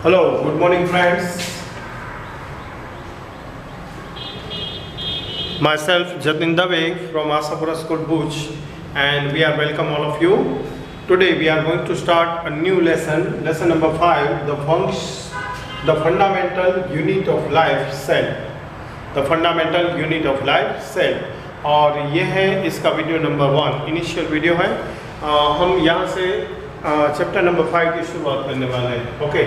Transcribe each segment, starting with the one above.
Hello, good morning friends. Myself Jatin Dave from Asapura School Bhuj, and we are welcome all of you. Today we are going to start a new lesson number 5, the fundamental unit of life, cell. The fundamental unit of life, cell. और ये है इसका video number 1, initial video है। हम यहाँ से chapter number 5 की शुरुआत करने वाले हैं। ओके,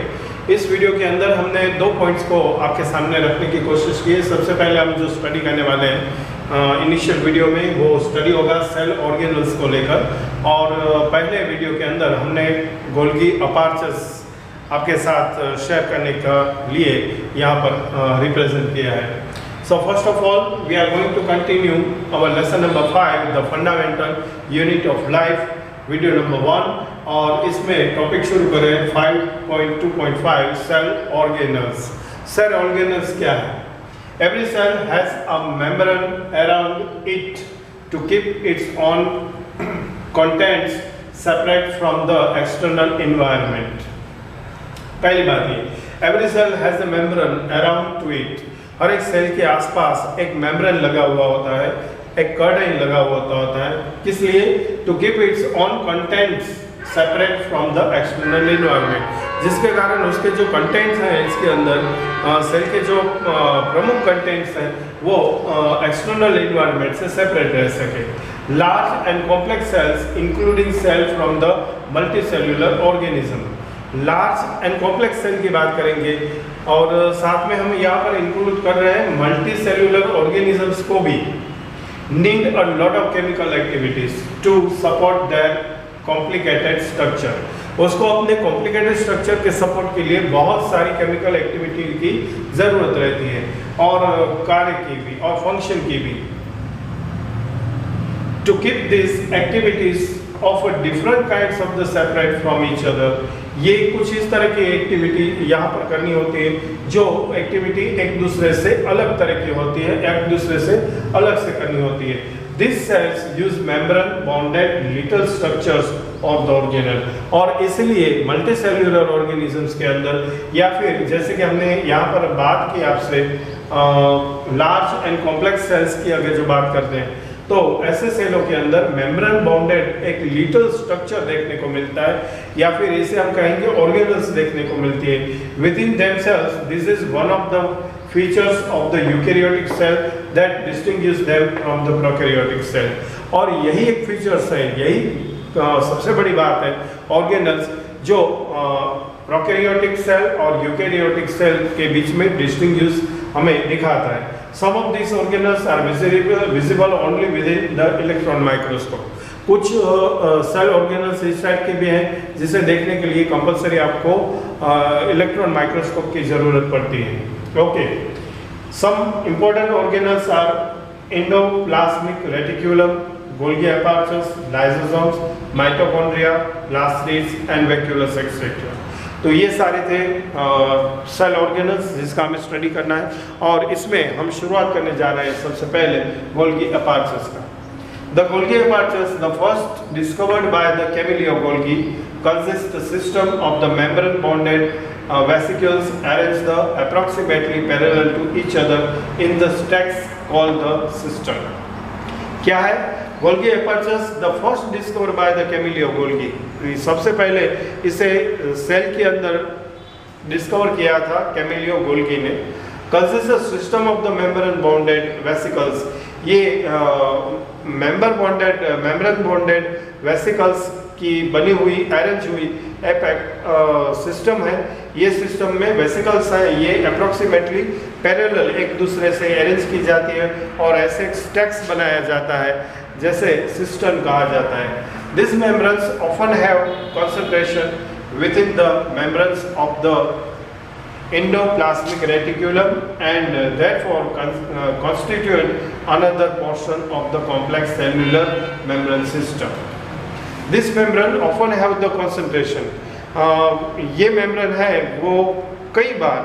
इस वीडियो के अंदर हमने 2 पॉइंट्स को आपके सामने रखने की कोशिश की है। सबसे पहले हम जो स्टडी करने वाले हैं इनिशियल वीडियो में, वो स्टडी होगा सेल ऑर्गेनल्स को लेकर। और पहले वीडियो के अंदर हमने गोल्गी अपार्चर्स आपके साथ शेयर करने का लिए यहाँ पर रिप्रेजेंट किया है। So first of all, we are going to continue our lesson number 5, the fundamental unit of life, video number 1, और इसमें टॉपिक शुरू करें 5.2.5 सेल ऑर्गेनल्स। सेल ऑर्गेनल्स क्या है? Every cell has a membrane around it to keep its on contents separate from the external environment. पहली बात ये, every cell has a membrane around to it. हर एक सेल के आसपास एक मेम्ब्रेन लगा हुआ होता है, एक कर्टेन लगा हुआ होता है। किस लिए? To keep its on contents separate from the external environment, जिसके कारण उसके जो कंटेंट्स हैं इसके अंदर, सेल के जो प्रमुख कंटेंट्स हैं वो एक्सटर्नल एनवायरनमेंट से सेपरेट रह सके। Large and complex cells including cell from the multicellular organism. Large and complex cell की बात करेंगे और साथ में हम यहाँ पर इंक्लूड कर रहे हैं मल्टी सेल्यूलर ऑर्गेनिजम्स को भी। Need a lot of chemical activities to support their complicated structure. उसको अपने कॉम्प्लिकेटेड स्ट्रक्चर के सपोर्ट के लिए बहुत सारी केमिकल एक्टिविटी की जरूरत रहती है, और कार्य की भी और फंक्शन की भी। To keep this activities of a different kinds of the separate from each other, ये कुछ इस तरह की एक्टिविटी यहाँ पर करनी होती है जो एक्टिविटी एक दूसरे से अलग तरह की होती है, एक दूसरे से अलग से करनी होती है। These cells use membrane bonded little structures of the organelle, और इसलिए मल्टीसेल्युलर ऑर्गेनिजम्स के अंदर, या फिर जैसे कि हमने यहाँ पर बात की आपसे लार्ज एंड कॉम्प्लेक्स सेल्स की अगर जो बात करते हैं, तो ऐसे सेलों के अंदर मेम्ब्रेन बाउंडेड एक लिटिल स्ट्रक्चर देखने को मिलता है, या फिर इसे हम कहेंगे ऑर्गेनल्स देखने को मिलती है। Within themselves this is one of the features of the eukaryotic cell that distinguish them from the prokaryotic cell. और यही एक फीचर्स है, यही सबसे बड़ी बात है ऑर्गेनल्स जो प्रोकैरियोटिक सेल और यूकैरियोटिक सेल के बीच में डिस्टिंग्विश हमें दिखाता है। Some of these organelles are visible only within the electron microscope. कुछ सेल ऑर्गेनल्स इस टाइप के भी हैं जिसे देखने के लिए कंपलसरी आपको इलेक्ट्रॉन माइक्रोस्कोप की जरूरत पड़ती है। Okay, some important organelles are endoplasmic reticulum, Golgi apparatus, lysosomes, mitochondria, plastids and vacuoles etcetera. तो ये सारे थे सेल ऑर्गेनल्स जिसका हमें स्टडी करना है, और इसमें हम शुरुआत करने जा रहे हैं सबसे पहले गोल्गी अपार्चर्स का। The Golgi apparatus, the first discovered by the Camillo Golgi, consist the system of the membrane bounded vesicles arranged approximately parallel to each other in the stacks called the system. क्या है Golgi apparatus? The first discover by the Camillo Golgi. सबसे पहले इसे cell के अंदर discover किया था Camillo Golgi ने। Consist the system of the membrane bounded vesicles. ये मेम्ब्रेन बॉन्डेड वेसिकल्स की बनी हुई, अरेंज हुई सिस्टम है। ये सिस्टम में वेसिकल्स हैं, ये अप्रोक्सीमेटली पैरेलल एक दूसरे से अरेंज की जाती है और ऐसे स्टैक्स बनाया जाता है जैसे सिस्टम कहा जाता है। This membranes often have concentration with in the membranes of the endoplasmic reticulum and therefore constitute another portion of the complex cellular membrane system. This membrane often have the concentration. ये membrane है वो कई बार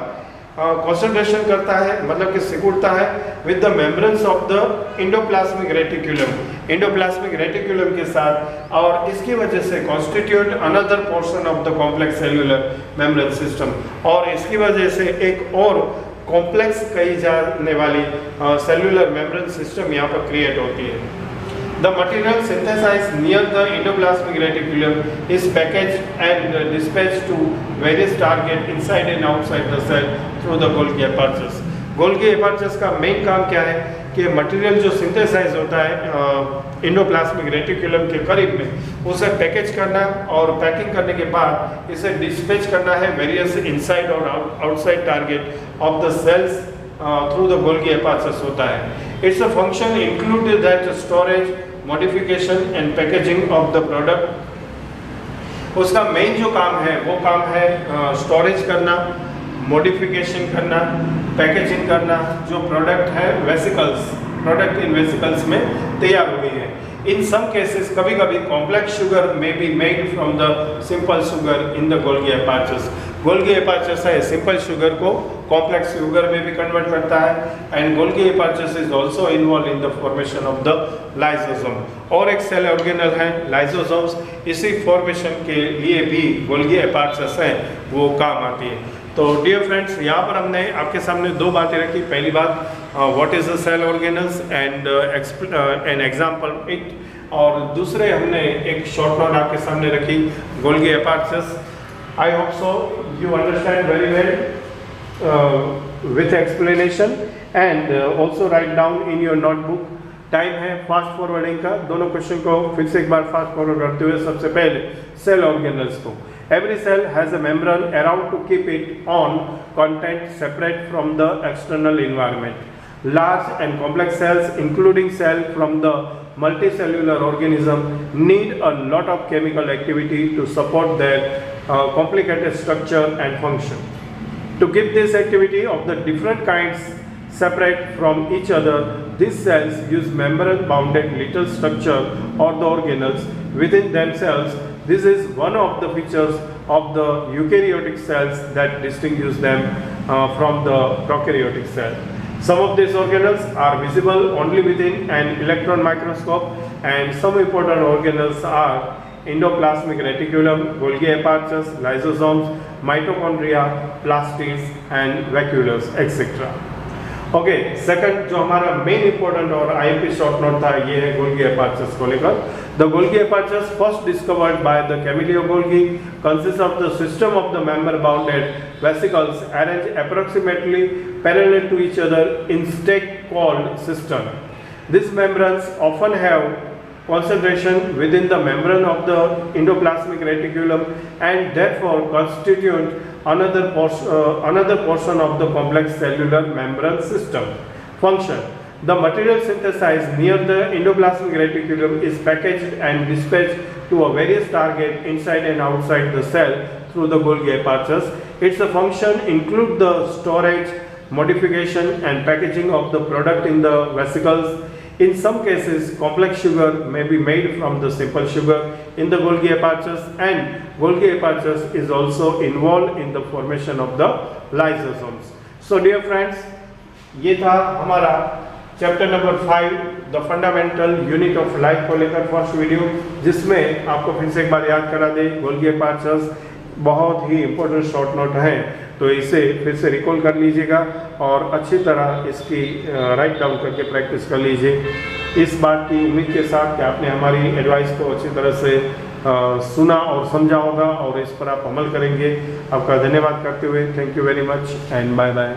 concentration करता है, मतलब कि सिकुड़ता है with the membranes of the endoplasmic reticulum, endoplasmic reticulum के साथ, और इसकी वजह से constitute another portion of the complex cellular membrane system, और इसकी वजह से एक और कॉम्प्लेक्स कही जाने वाली सेल्यूलर मेम्ब्रेन सिस्टम यहाँ पर क्रिएट होती है। The material synthesized near the endoplasmic reticulum is packaged and dispatched to various targets inside and outside the cell through the Golgi apertures. Golgi apertures का मेन काम क्या है कि मटेरियल जो सिंथेसाइज होता है इंडोप्लाज्मिक रेटिकुलम के करीब में, उसे पैकेज करना और पैकिंग करने के बाद इसे डिस्पैच करना है वेरियस इनसाइड और outside target of the cells through the Golgi apertures होता है। Its a function included that storage, modification and packaging of the product। उसका मेन जो काम है वो काम है स्टोरेज करना, मॉडिफिकेशन करना, पैकेजिंग करना, जो प्रोडक्ट है वेसिकल्स, प्रोडक्ट इन वेसिकल्स में तैयार हो गई है। इन सम केसेस कभी कभी कॉम्प्लेक्स शुगर में be made from the simple sugar in the Golgi apertures। Golgi apertures है सिंपल शुगर को कॉम्प्लेक्स शुगर में भी कन्वर्ट करता है, and Golgi apertures is also involve in the formation of the lysosome. और एक cell organelle है lysosomes, इसी फॉर्मेशन के लिए भी Golgi apertures है वो काम आती है। तो डियर फ्रेंड्स, यहाँ पर हमने आपके सामने दो बातें रखी। पहली बात what is the cell organelles and an example it, और दूसरे हमने एक शॉर्ट नोट आपके सामने रखी Golgi apertures। I hope so you understand very well with explanation, and also write down in your notebook। Time है फास्ट फॉरवर्डिंग का, दोनों क्वेश्चन को फिर से एक बार फास्ट फॉरवर्ड करते हुए सबसे पहले सेल ऑर्गेनल्स को। Every cell has a membrane around to keep its own content separate from the external environment. Large and complex cells, including cells from the multicellular organism, need a lot of chemical activity to support their complicated structure and function. To keep this activity of the different kinds separate from each other, these cells use membrane-bounded little structure or the organelles within themselves. This is one of the features of the eukaryotic cells that distinguish them from the prokaryotic cell. Some of these organelles are visible only within an electron microscope, and some important organelles are endoplasmic reticulum, Golgi apertures, lysosomes, mitochondria, plastids and vacuoles, etc. Okay, second जो हमारा main important और IMP short note था ये है Golgi apertures को लेकर। The Golgi apertures first discovered by the Camillo Golgi consists of the system of the member bounded vesicles arranged approximately parallel to each other in stack called cistern. These membranes often have concentration within the membrane of the endoplasmic reticulum and therefore constitute another portion of the complex cellular membrane system. Function: the material synthesized near the endoplasmic reticulum is packaged and dispatched to a various target inside and outside the cell through the Golgi apertures. Its function include the storage, modification and packaging of the product in the vesicles. In some cases, complex sugar may be made from the simple sugar in the Golgi apertures, and Golgi apertures is also involved in the formation of the lysosomes. So dear friends, ये था हमारा chapter number 5 the fundamental unit of life को लेकर first video, जिसमें आपको फिर से एक बार याद करा दे Golgi apertures बहुत ही इम्पोर्टेंट शॉर्ट नोट है, तो इसे फिर से रिकॉल कर लीजिएगा और अच्छी तरह इसकी राइट डाउन करके प्रैक्टिस कर लीजिए। इस बात की उम्मीद के साथ कि आपने हमारी एडवाइस को अच्छी तरह से सुना और समझा होगा और इस पर आप अमल करेंगे। आपका धन्यवाद करते हुए thank you very much and bye bye.